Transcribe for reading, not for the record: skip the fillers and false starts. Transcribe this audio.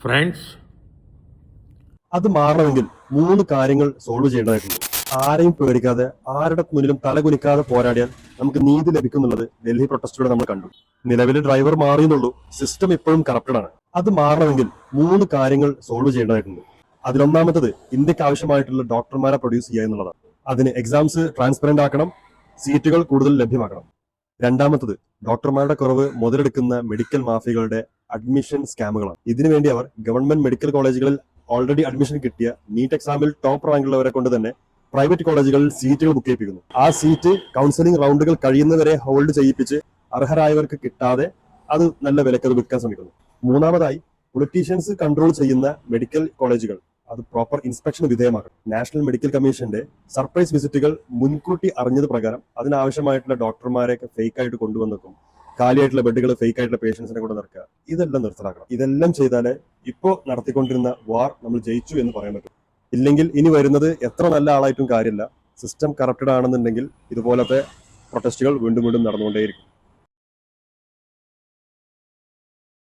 Friends, അത് മാറണമെങ്കിൽ 3 കാര്യങ്ങൾ സോൾവ് ചെയ്യേണ്ടതായിട്ടുണ്ട്. ആരെയും പേടിക്കാതെ ആരുടെ മുന്നിലും തലകുനിക്കാതെ പോരാടിയാൽ നമുക്ക് നീതി ലഭിക്കുന്നുള്ളത് ഡൽഹി പ്രൊട്ടസ്റ്റിലൂടെ നമ്മൾ കണ്ടു. നിലവിലെ ഡ്രൈവർ മാറിയെന്നുള്ളൂ, സിസ്റ്റം ഇപ്പോഴും കറപ്റ്റഡ് ആണ്. അത് മാറണമെങ്കിൽ 3 കാര്യങ്ങൾ സോൾവ് ചെയ്യേണ്ടതായിട്ടുണ്ട്. അതിലൊന്നാമത്തത് ഇന്ത്യക്ക് ആവശ്യമായിട്ടുള്ള ഡോക്ടർമാരെ പ്രൊഡ്യൂസ് ചെയ്യുക എന്നുള്ളതാണ്. അതിന് എക്സാംസ് ട്രാൻസ്പെറന്റ് ആക്കണം, സീറ്റുകൾ കൂടുതൽ ലഭ്യമാക്കണം. രണ്ടാമത്തത് ഡോക്ടർമാരുടെ കുറവ് മുതലെടുക്കുന്ന മെഡിക്കൽ മാഫിയകളുടെ അഡ്മിഷൻ സ്കാമുകളാണ്. ഇതിനുവേണ്ടി അവർ ഗവൺമെന്റ് മെഡിക്കൽ കോളേജുകളിൽ ഓൾറെഡി അഡ്മിഷൻ കിട്ടിയ നീറ്റ് എക്സാമിൽ ടോപ്പ് റാങ്കുള്ളവരെ കൊണ്ട് തന്നെ പ്രൈവറ്റ് കോളേജുകളിൽ സീറ്റുകൾ ബുക്ക് ചെയ്യിപ്പിക്കുന്നു. ആ സീറ്റ് കൗൺസിലിംഗ് റൗണ്ടുകൾ കഴിയുന്നവരെ ഹോൾഡ് ചെയ്യിപ്പിച്ച് അർഹരായവർക്ക് കിട്ടാതെ അത് നല്ല വിലക്ക് അത് വിൽക്കാൻ ശ്രമിക്കുന്നു. മൂന്നാമതായി, പൊളിറ്റീഷ്യൻസ് കൺട്രോൾ ചെയ്യുന്ന മെഡിക്കൽ കോളേജുകൾ അത് പ്രോപ്പർ ഇൻസ്പെക്ഷൻ വിധേയമാക്കണം. നാഷണൽ മെഡിക്കൽ കമ്മീഷന്റെ സർപ്രൈസ് വിസിറ്റുകൾ മുൻകൂട്ടി അറിഞ്ഞത് പ്രകാരം അതിനാവശ്യമായിട്ടുള്ള ഡോക്ടർമാരെയൊക്കെ ഫേക്ക് ആയിട്ട് കൊണ്ടുവന്നേക്കും. കാലിയായിട്ടുള്ള ബെഡുകൾ ഫേക്ക് ആയിട്ടുള്ള പേഷ്യൻസിനെ കൊണ്ട് നടക്കുക. ഇതെല്ലാം നിർത്തലാക്കണം. ഇതെല്ലാം ചെയ്താലേ ഇപ്പോ നടത്തിക്കൊണ്ടിരുന്ന വാർ നമ്മൾ ജയിച്ചു എന്ന് പറയാൻ പറ്റും. ഇല്ലെങ്കിൽ ഇനി വരുന്നത് എത്ര നല്ല ആളായിട്ടും കാര്യമില്ല. സിസ്റ്റം കറപ്റ്റഡ് ആണെന്നുണ്ടെങ്കിൽ ഇതുപോലത്തെ പ്രൊട്ടസ്റ്റുകൾ വീണ്ടും വീണ്ടും നടന്നുകൊണ്ടേയിരിക്കും.